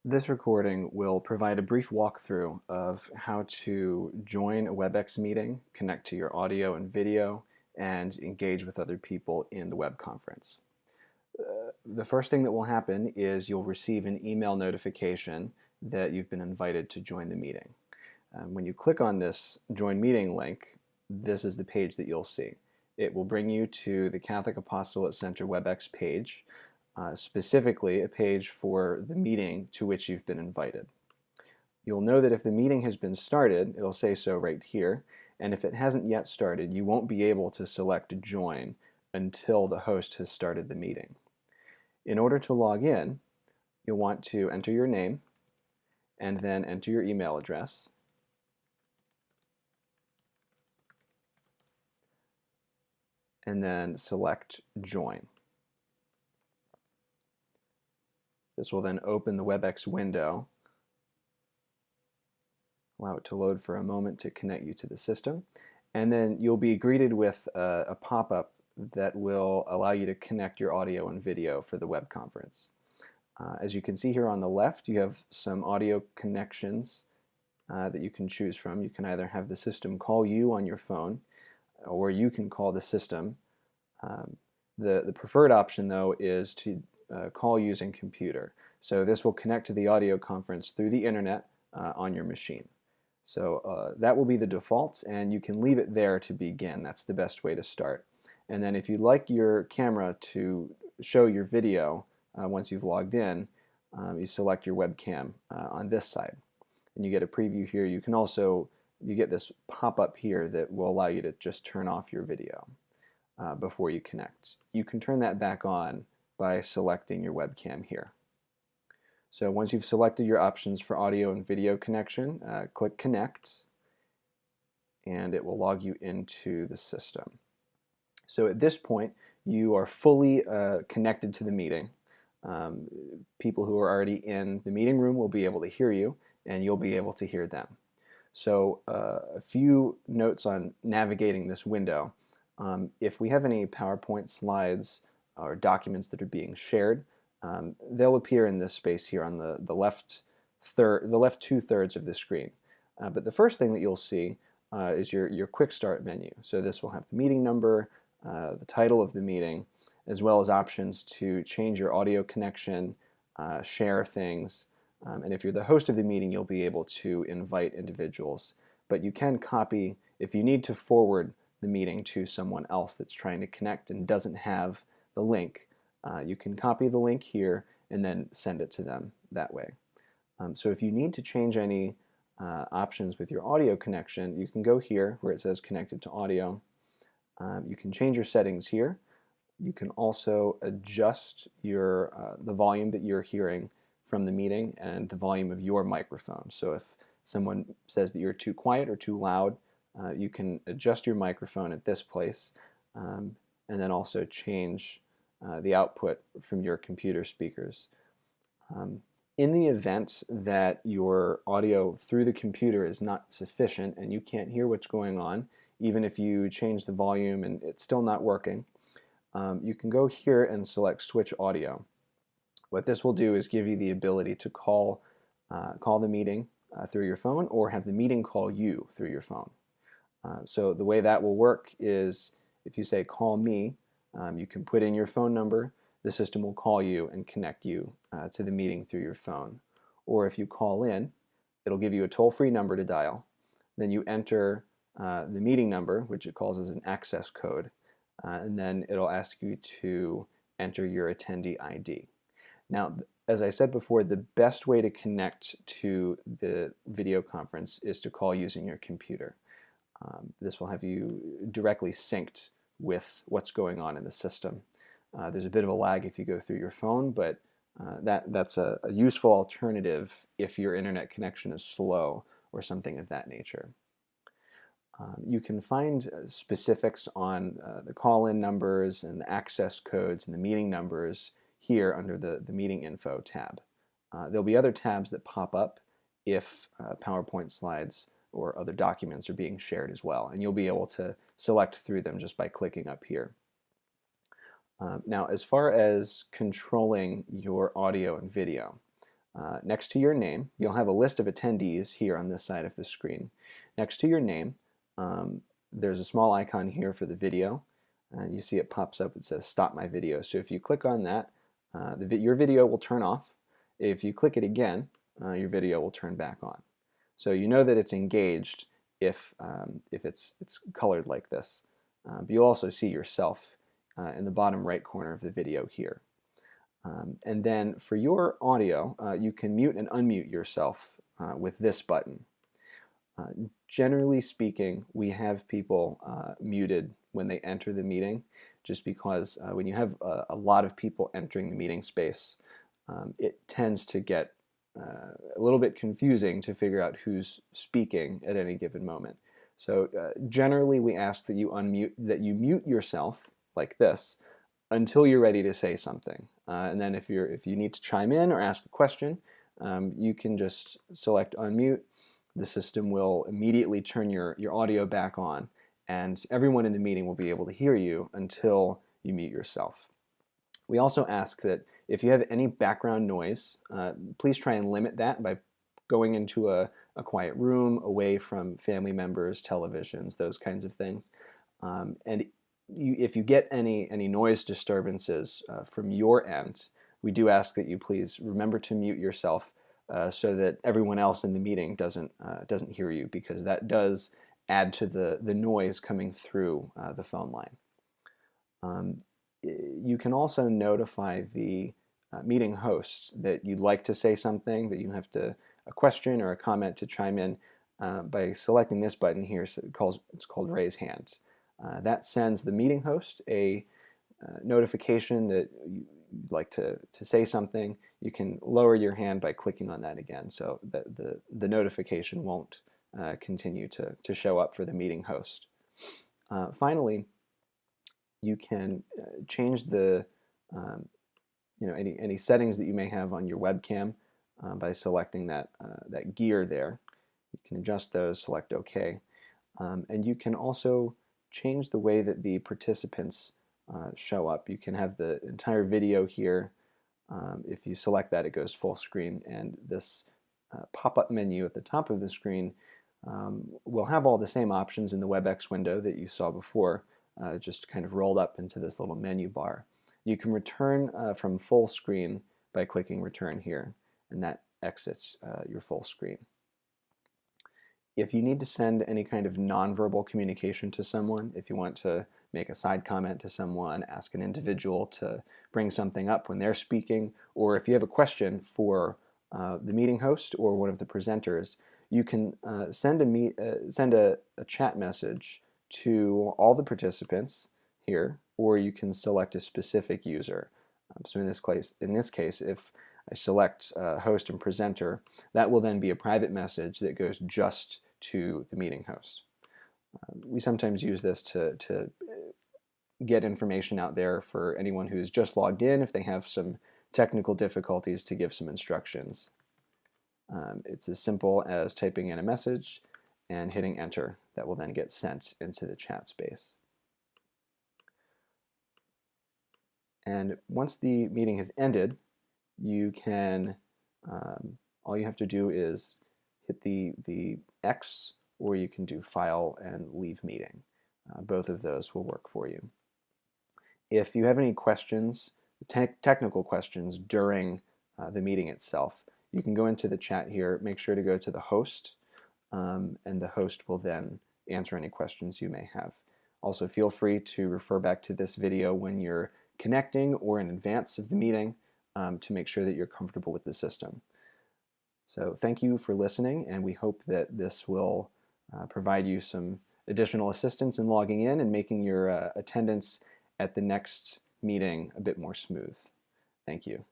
This recording will provide a brief walkthrough of how to join a WebEx meeting, connect to your audio and video, and engage with other people in the web conference. The first thing that will happen is you'll receive an email notification that you've been invited to join the meeting. When you click on this Join Meeting link, this is the page that you'll see. It will bring you to the Catholic Apostolate Center WebEx page, specifically a page for the meeting to which you've been invited. You'll know that if the meeting has been started, it'll say so right here, and if it hasn't yet started, you won't be able to select Join until the host has started the meeting. In order to log in, you'll want to enter your name and then enter your email address. And then select Join. This will then open the WebEx window, allow it to load for a moment to connect you to the system, and then you'll be greeted with a pop-up that will allow you to connect your audio and video for the web conference. As you can see here on the left, you have some audio connections that you can choose from. You can either have the system call you on your phone, or you can call the system. The preferred option, though, is to call using computer. So this will connect to the audio conference through the internet on your machine. So that will be the default, and you can leave it there to begin. That's the best way to start. And then if you'd like your camera to show your video once you've logged in, you select your webcam on this side. And you get a preview here. You can also, you get this pop-up here that will allow you to just turn off your video before you connect. You can turn that back on by selecting your webcam here. So once you've selected your options for audio and video connection, click Connect, and it will log you into the system. So at this point, you are fully connected to the meeting. People who are already in the meeting room will be able to hear you, and you'll be able to hear them. So a few notes on navigating this window. If we have any PowerPoint slides or documents that are being shared, they'll appear in this space here on the left two-thirds of the screen. But the first thing that you'll see is your Quick Start menu. So this will have the meeting number, the title of the meeting, as well as options to change your audio connection, share things, and if you're the host of the meeting, you'll be able to invite individuals. But you can copy, if you need to forward the meeting to someone else that's trying to connect and doesn't have the link, you can copy the link here and then send it to them that way. So if you need to change any options with your audio connection, you can go here where it says connected to audio. You can change your settings here. You can also adjust your the volume that you're hearing from the meeting and the volume of your microphone. So if someone says that you're too quiet or too loud, you can adjust your microphone at this place, and then also change the output from your computer speakers. In the event that your audio through the computer is not sufficient and you can't hear what's going on, even if you change the volume and it's still not working, you can go here and select Switch Audio. What this will do is give you the ability to call the meeting through your phone, or have the meeting call you through your phone. So the way that will work is if you say call me, you can put in your phone number, the system will call you and connect you to the meeting through your phone. Or if you call in, it'll give you a toll-free number to dial. Then you enter the meeting number, which it calls as an access code, and then it'll ask you to enter your attendee ID. Now, as I said before, the best way to connect to the video conference is to call using your computer. This will have you directly synced with what's going on in the system. There's a bit of a lag if you go through your phone, but that's a useful alternative if your internet connection is slow or something of that nature. You can find specifics on the call-in numbers and the access codes and the meeting numbers here under the Meeting Info tab. There'll be other tabs that pop up if PowerPoint slides or other documents are being shared as well, and you'll be able to select through them just by clicking up here. Now, as far as controlling your audio and video, next to your name, you'll have a list of attendees here on this side of the screen. Next to your name, there's a small icon here for the video. You see it pops up, it says Stop My Video. So if you click on that, your video will turn off. If you click it again, your video will turn back on. So you know that it's engaged if it's colored like this. But you'll also see yourself in the bottom right corner of the video here. And then for your audio, you can mute and unmute yourself with this button. Generally speaking, we have people muted when they enter the meeting, just because when you have a lot of people entering the meeting space, it tends to get a little bit confusing to figure out who's speaking at any given moment. So generally we ask that you mute yourself like this until you're ready to say something. And then if you need to chime in or ask a question, you can just select unmute. The system will immediately turn your audio back on, and everyone in the meeting will be able to hear you until you mute yourself. We also ask that if you have any background noise, please try and limit that by going into a quiet room, away from family members, televisions, those kinds of things. And if you get any noise disturbances from your end, we do ask that you please remember to mute yourself so that everyone else in the meeting doesn't hear you, because that does add to the noise coming through the phone line. You can also notify the meeting host that you'd like to say something, that you have a question or a comment to chime in by selecting this button here. So it's called Raise Hand. That sends the meeting host a notification that you'd like to say something. You can lower your hand by clicking on that again, so that the notification won't continue to show up for the meeting host. Finally, you can change the any settings that you may have on your webcam by selecting that gear there. You can adjust those, select OK, and you can also change the way that the participants show up. You can have the entire video here. If you select that, it goes full screen, and this pop-up menu at the top of the screen will have all the same options in the WebEx window that you saw before, just kind of rolled up into this little menu bar. You can return from full screen by clicking Return here, and that exits your full screen. If you need to send any kind of nonverbal communication to someone, if you want to make a side comment to someone, ask an individual to bring something up when they're speaking, or if you have a question for the meeting host or one of the presenters, you can send a chat message to all the participants here, or you can select a specific user. So in this case, if I select host and presenter, that will then be a private message that goes just to the meeting host. We sometimes use this to get information out there for anyone who's just logged in, if they have some technical difficulties, to give some instructions. It's as simple as typing in a message and hitting enter. That will then get sent into the chat space. And once the meeting has ended, you can, all you have to do is hit the X, or you can do File and Leave Meeting. Both of those will work for you. If you have any questions, technical questions during the meeting itself, you can go into the chat here, make sure to go to the host, and the host will then answer any questions you may have. Also, feel free to refer back to this video when you're connecting or in advance of the meeting to make sure that you're comfortable with the system. So thank you for listening, and we hope that this will provide you some additional assistance in logging in and making your attendance at the next meeting a bit more smooth. Thank you.